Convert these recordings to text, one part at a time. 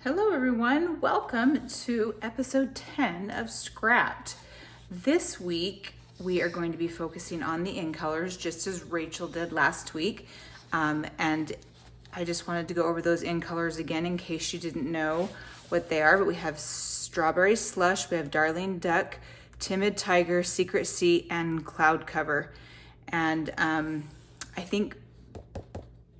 Hello everyone, welcome to episode 10 of Scrapped. This week we are going to be focusing on the in colors just as Rachel did last week. And I just wanted to go over those in colors again in case you didn't know what they are. But we have Strawberry Slush, we have Darling Duck, Timid Tiger, Secret Sea, and Cloud Cover. And I think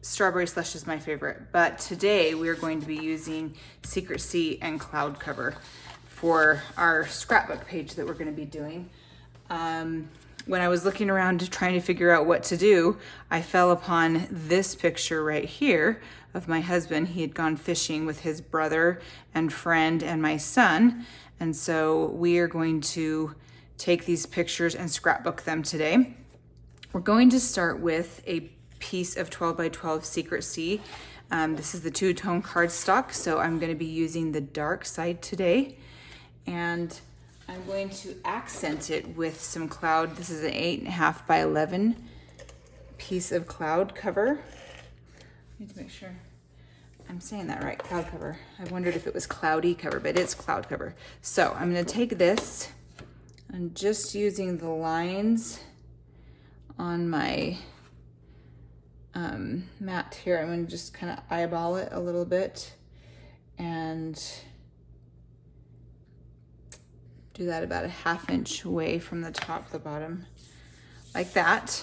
Strawberry Slush is my favorite, but today we're going to be using Secret Sea and Cloud Cover for our scrapbook page that we're going to be doing. When I was looking around trying to figure out what to do, I fell upon this picture right here of my husband. He had gone fishing with his brother and friend and my son, and so we are going to take these pictures and scrapbook them today. We're going to start with a piece of 12 by 12 Secret Sea. This is the two-tone cardstock, so I'm going to be using the dark side today, and I'm going to accent it with some cloud. This is an 8.5 by 11 piece of cloud cover. I need to make sure I'm saying that right, cloud cover. I wondered if it was cloudy cover, but it's cloud cover. So I'm going to take this and just using the lines on my mat here, I'm going to just kind of eyeball it a little bit and do that about a 1/2 inch away from the top to the bottom, like that.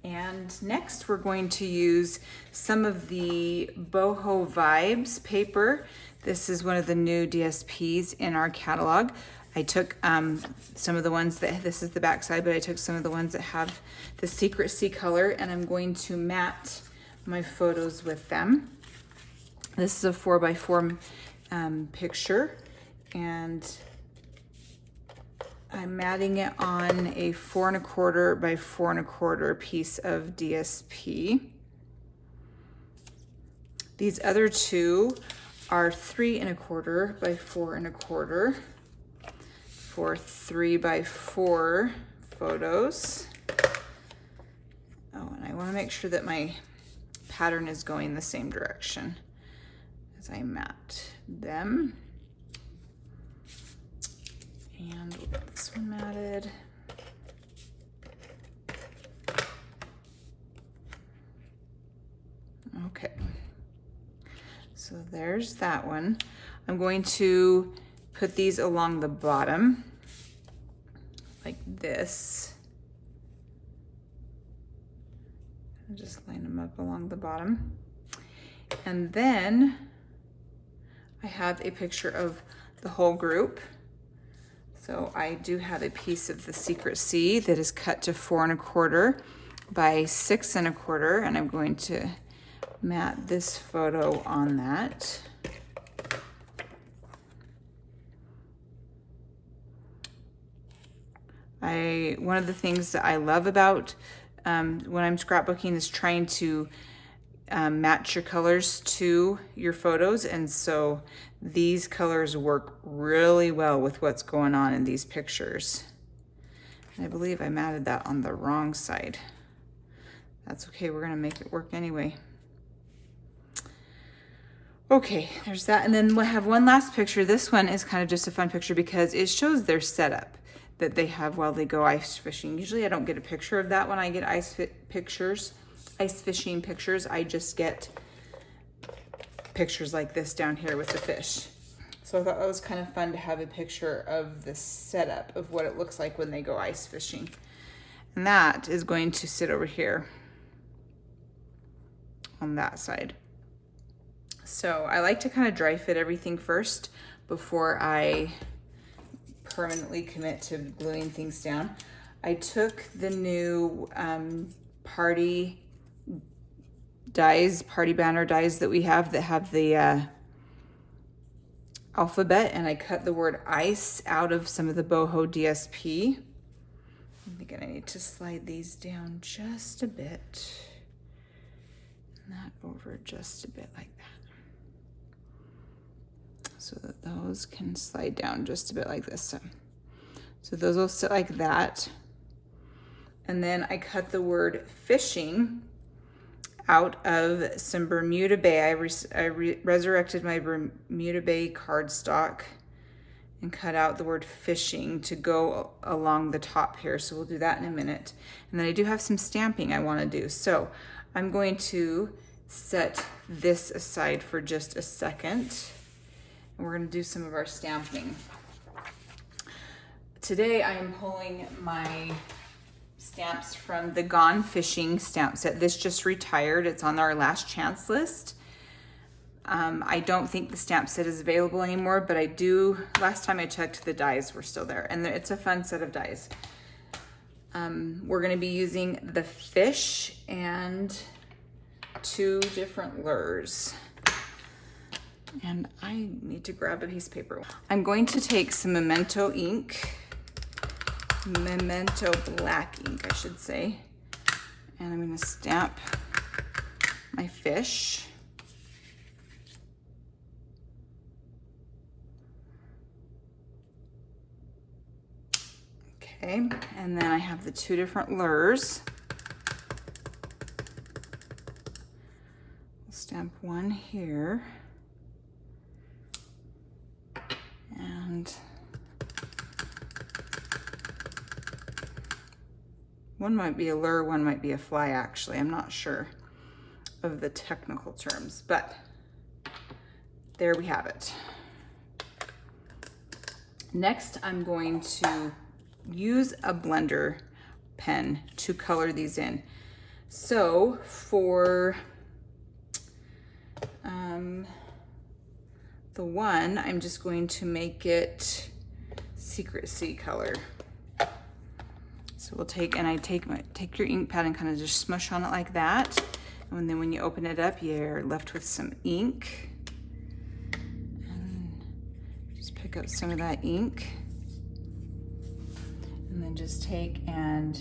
And next we're going to use some of the Boho Vibes paper. This is one of the new DSPs in our catalog. I took some of the ones that, this is the back side, but I took some of the ones that have the Secret Sea color, and I'm going to mat my photos with them. This is a 4x4 picture, and I'm matting it on a 4 1/4 by 4 1/4 piece of DSP. These other two are 3 1/4 by 4 1/4. For 3 by 4 photos. Oh, and I want to make sure that my pattern is going the same direction as I mat them. And we'll get this one matted. Okay, so there's that one. I'm going to put these along the bottom like this. And just line them up along the bottom. And then I have a picture of the whole group. So I do have a piece of the Secret Sea that is cut to 4 1/4 by 6 1/4, and I'm going to mat this photo on that. One of the things that I love about when I'm scrapbooking is trying to match your colors to your photos, and so these colors work really well with what's going on in these pictures. And I believe I matted that on the wrong side. That's okay, we're gonna make it work anyway. Okay, there's that, and then we have one last picture. This one is kind of just a fun picture because it shows their setup that they have while they go ice fishing. Usually I don't get a picture of that when I get ice fishing pictures. I just get pictures like this down here with the fish. So I thought that was kind of fun to have a picture of the setup of what it looks like when they go ice fishing. And that is going to sit over here on that side. So I like to kind of dry fit everything first before I permanently commit to gluing things down. I took the new party dies, party banner dies that we have that have the alphabet, and I cut the word ice out of some of the Boho DSP. I'm thinking I need to slide these down just a bit. And that over just a bit like that. So that those can slide down just a bit like this. So those will sit like that. And then I cut the word fishing out of some Bermuda Bay. I resurrected my Bermuda Bay cardstock and cut out the word fishing to go along the top here. So we'll do that in a minute. And then I do have some stamping I want to do. So I'm going to set this aside for just a second. And we're going to do some of our stamping. Today I am pulling my stamps from the Gone Fishing stamp set. This just retired. It's on our last chance list. I don't think the stamp set is available anymore, but I do, last time I checked, the dies were still there, and it's a fun set of dies. We're gonna be using the fish and 2 different lures. And I need to grab a piece of paper. I'm going to take some Memento ink, Memento black ink, I should say, and I'm gonna stamp my fish. Okay, and then I have the 2 different lures. I'll stamp one here. And one might be a lure, one might be a fly actually. I'm not sure of the technical terms, but there we have it. Next, I'm going to use a blender pen to color these in. So for the one, I'm just going to make it Secret Sea color. So we'll take your ink pad and kind of just smush on it like that. And then when you open it up, you're left with some ink. And just pick up some of that ink. And then just take and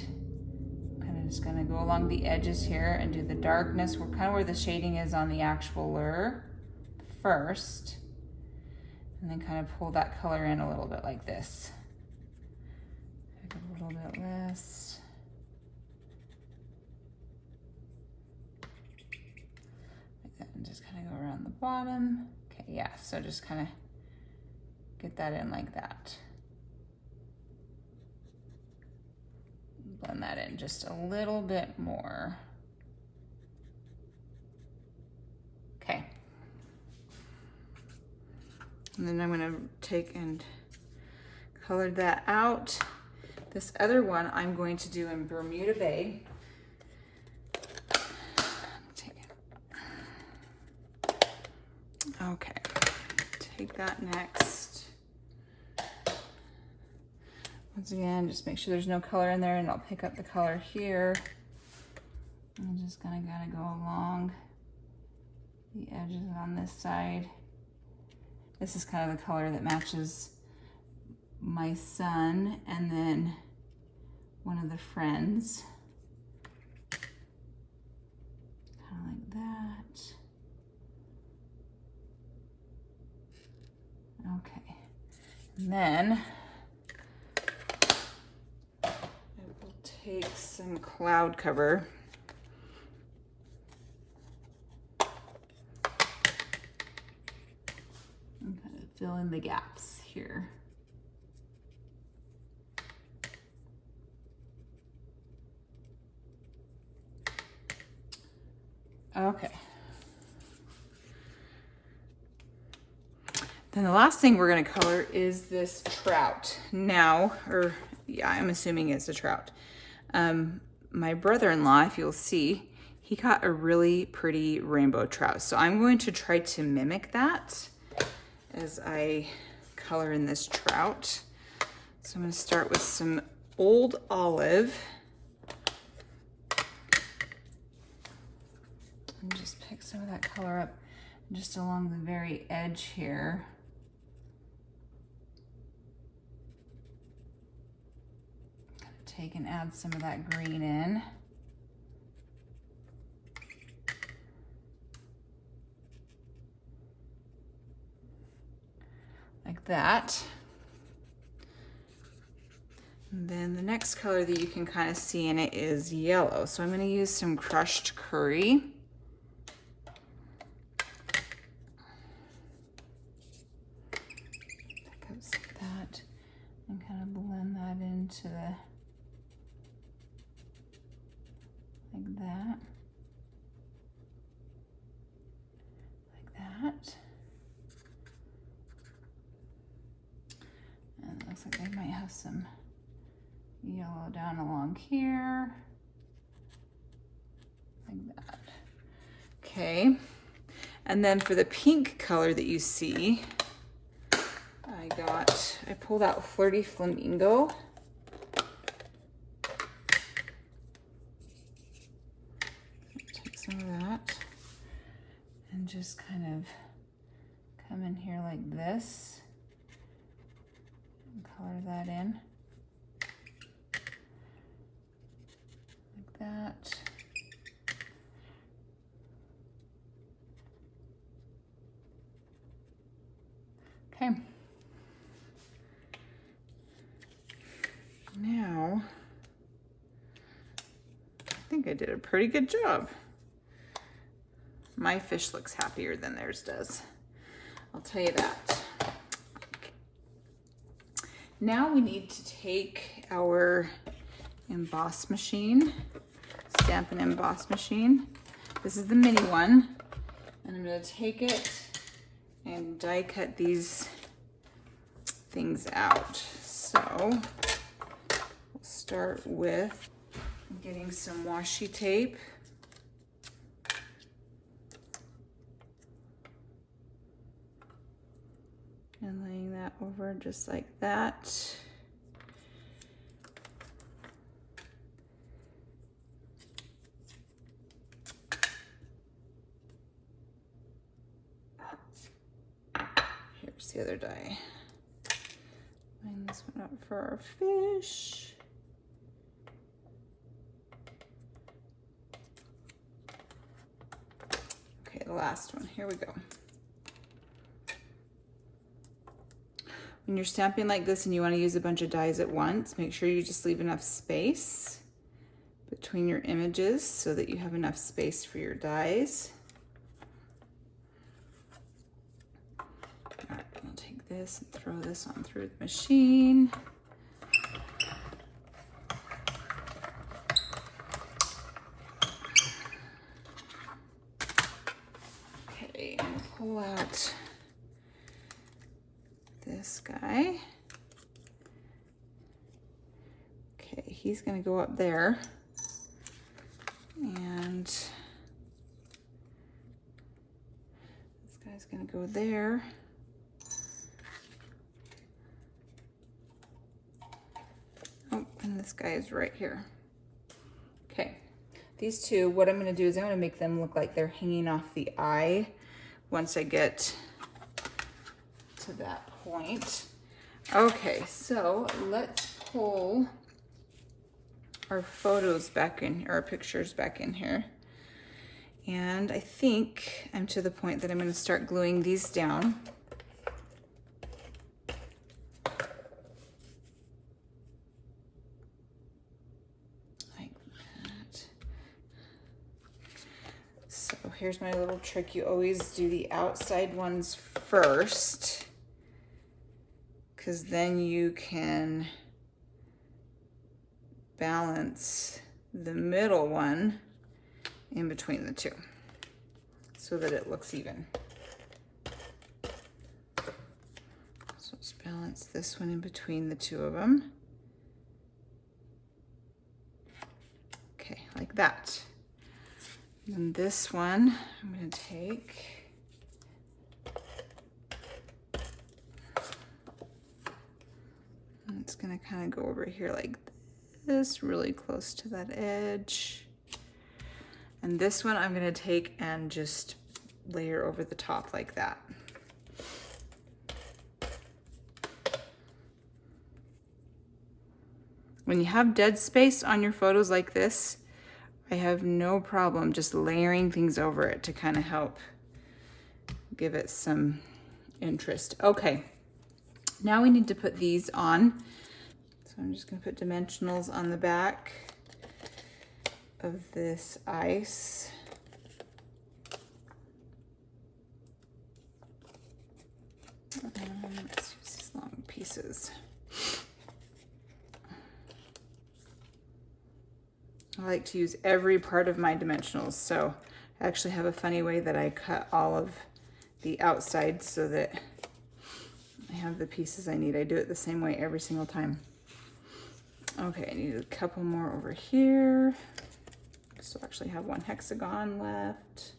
kind of just gonna go along the edges here and do the darkness. We're kind of where the shading is on the actual lure first. And then kind of pull that color in a little bit like this. Pick up a little bit less. Like that, and just kind of go around the bottom. Okay, yeah, so just kind of get that in like that. Blend that in just a little bit more. Okay. And then I'm gonna take and color that out. This other one I'm going to do in Bermuda Bay. Okay, take that next. Once again, just make sure there's no color in there, and I'll pick up the color here. I'm just gonna go along the edges on this side. This is kind of the color that matches my son and then one of the friends. Kind of like that. Okay, and then I will take some cloud cover. And kind of fill in the gaps here. Okay. Then the last thing we're gonna color is this trout. Now, or yeah, I'm assuming it's a trout. My brother-in-law, if you'll see, he got a really pretty rainbow trout. So I'm going to try to mimic that as I color in this trout. So I'm gonna start with some old olive. And just pick some of that color up just along the very edge here. Take and add some of that green in. Like that. And then the next color that you can kind of see in it is yellow. So I'm going to use some crushed curry. into the, like that. Like that. And it looks like they might have some yellow down along here. Like that. Okay. And then for the pink color that you see, I pulled out Flirty Flamingo. Take some of that and just kind of come in here like this and color that in. Like that. Okay. Now, I think I did a pretty good job. My fish looks happier than theirs does. I'll tell you that. Now we need to take our emboss machine, Stampin' Emboss machine. This is the mini one. And I'm gonna take it and die cut these things out. So we'll start with getting some washi tape. And laying that over just like that. Here's the other die. Line this one up for our fish. Okay, the last one, here we go. When you're stamping like this and you want to use a bunch of dies at once, make sure you just leave enough space between your images so that you have enough space for your dies. All right, I'll take this and throw this on through the machine. Okay, and pull out this guy. Okay, he's gonna go up there. And this guy's gonna go there. Oh, and this guy is right here. Okay, these two, what I'm gonna do is I'm gonna make them look like they're hanging off the eye once I get to that point. Okay, so let's pull our photos back in, our pictures back in here. And I think I'm to the point that I'm going to start gluing these down. Like that. So here's my little trick. You always do the outside ones first, because then you can balance the middle one in between the two so that it looks even. So let's balance this one in between the two of them. Okay, like that. And this one I'm going to take and it's going to kind of go over here like this, really close to that edge. And this one I'm gonna take and just layer over the top like that. When you have dead space on your photos like this, I have no problem just layering things over it to kind of help give it some interest. Okay, now we need to put these on. So I'm just going to put dimensionals on the back of this ice. Let's use these long pieces. I like to use every part of my dimensionals, so I actually have a funny way that I cut all of the outside so that I have the pieces I need. I do it the same way every single time. Okay, I need a couple more over here. So I actually have one hexagon left.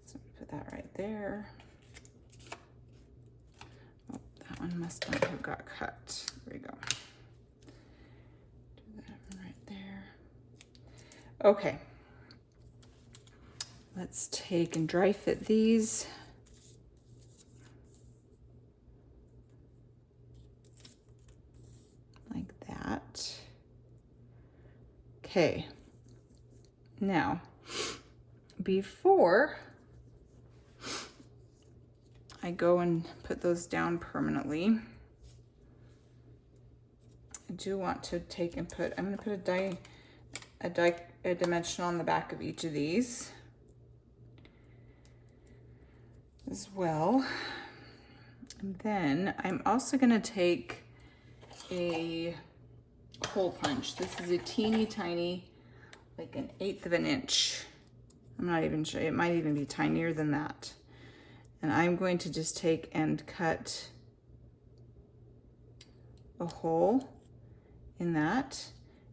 So put that right there. Oh, that one must not have got cut. There we go. Do that one right there. Okay. Let's take and dry fit these. Like that. Okay. Now, before I go and put those down permanently, I do want to take and put, I'm going to put a dimensional on the back of each of these as well. And then I'm also going to take a hole punch. This is a teeny tiny, like 1/8 of an inch. I'm not even sure, it might even be tinier than that. And I'm going to just take and cut a hole in that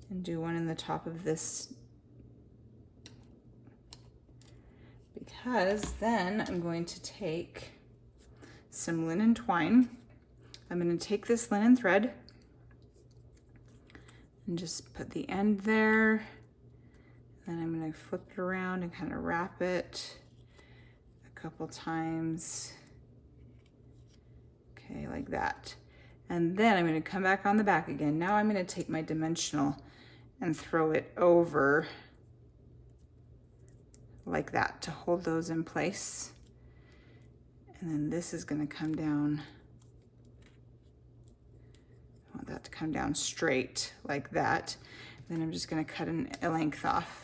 and do one in the top of this, because then I'm going to take some linen twine. I'm going to take this linen thread and just put the end there. Then I'm going to flip it around and kind of wrap it a couple times. Okay, like that. And then I'm going to come back on the back again. Now I'm going to take my dimensional and throw it over like that to hold those in place. And then this is going to come down. I want that to come down straight like that. Then I'm just going to cut a length off.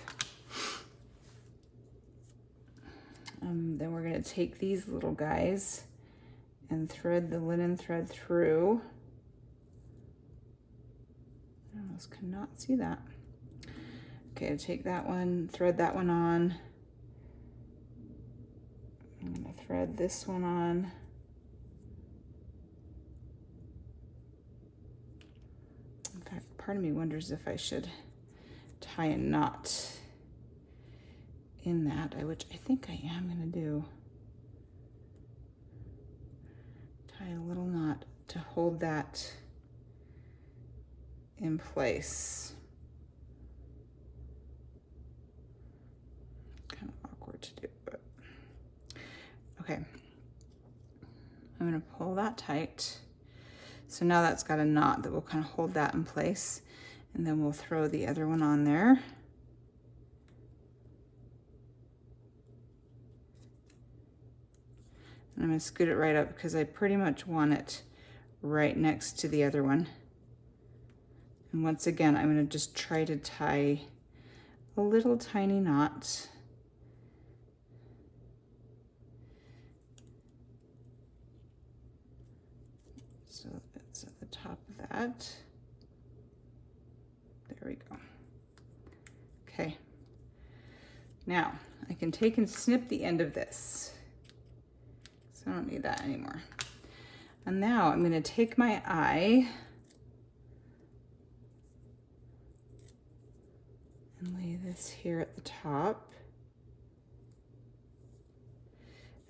Then we're going to take these little guys and thread the linen thread through. I almost cannot see that. Okay, I take that one, thread that one on. I'm going to thread this one on. In fact, part of me wonders if I should tie a knot in that, which I think I am going to do. Tie a little knot to hold that in place. Kind of awkward to do, but okay. I'm going to pull that tight. So now that's got a knot that will kind of hold that in place, and then we'll throw the other one on there. And I'm going to scoot it right up because I pretty much want it right next to the other one. And once again, I'm going to just try to tie a little tiny knot. So it's at the top of that. There we go. Okay. Now I can take and snip the end of this. So I don't need that anymore. And now I'm going to take my eye and lay this here at the top.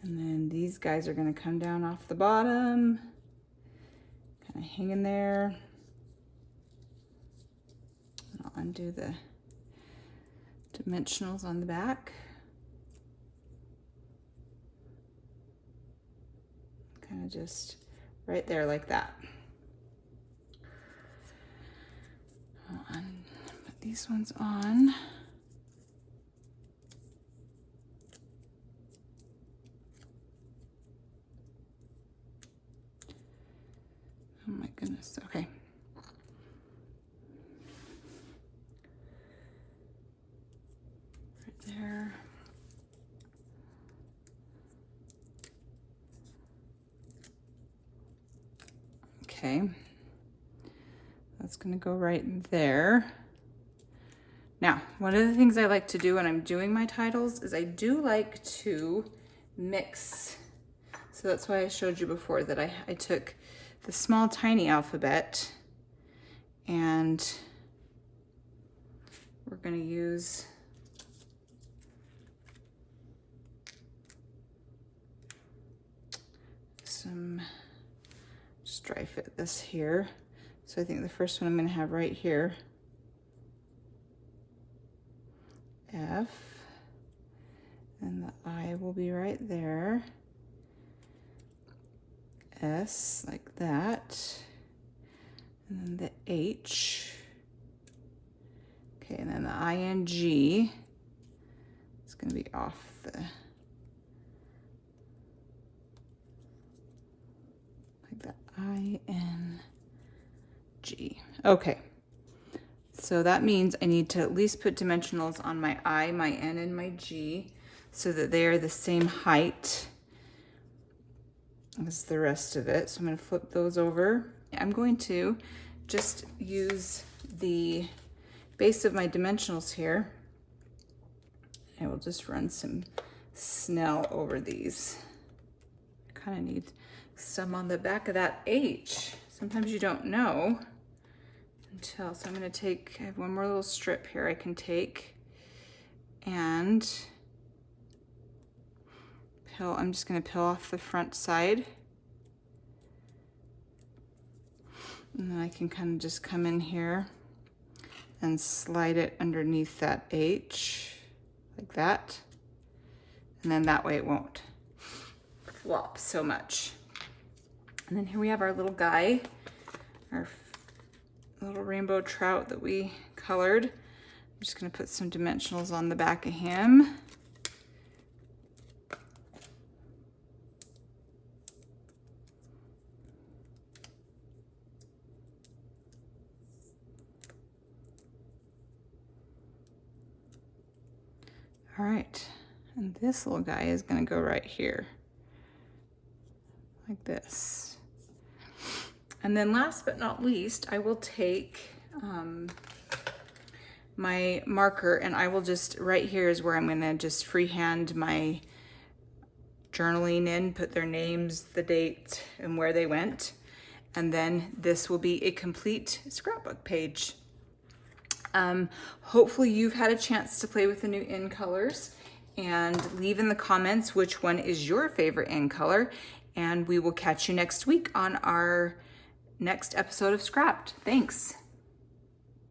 And then these guys are going to come down off the bottom, kind of hanging there. And I'll undo the dimensionals on the back. Kind of just right there like that. I'll put these ones on. Oh my goodness, okay. Right there. Okay, that's gonna go right there. Now, one of the things I like to do when I'm doing my titles is I do like to mix. So that's why I showed you before that I took the small tiny alphabet, and we're going to use some, just dry fit this here. So I think the first one I'm going to have right here, F, and the I will be right there, S like that, and then the H, okay, and then the ING is going to be off the, like the ING. Okay, so that means I need to at least put dimensionals on my I, my N, and my G so that they are the same height as the rest of it. So I'm going to flip those over. I'm going to just use the base of my dimensionals here. I will just run some Snell over these. I kind of need some on the back of that H. Sometimes you don't know until, so I'm going to take, I have one more little strip here I can take, and peel, I'm just going to peel off the front side, and then I can kind of just come in here and slide it underneath that H like that, and then that way it won't flop so much. And then here we have our little guy, our little rainbow trout that we colored. I'm just going to put some dimensionals on the back of him. All right, and this little guy is going to go right here, like this. And then last but not least, I will take my marker, and I will just, right here is where I'm going to just freehand my journaling in, put their names, the date, and where they went. And then this will be a complete scrapbook page. Hopefully you've had a chance to play with the new in colors, and leave in the comments which one is your favorite in color, and we will catch you next week on our next episode of Scrapped. Thanks.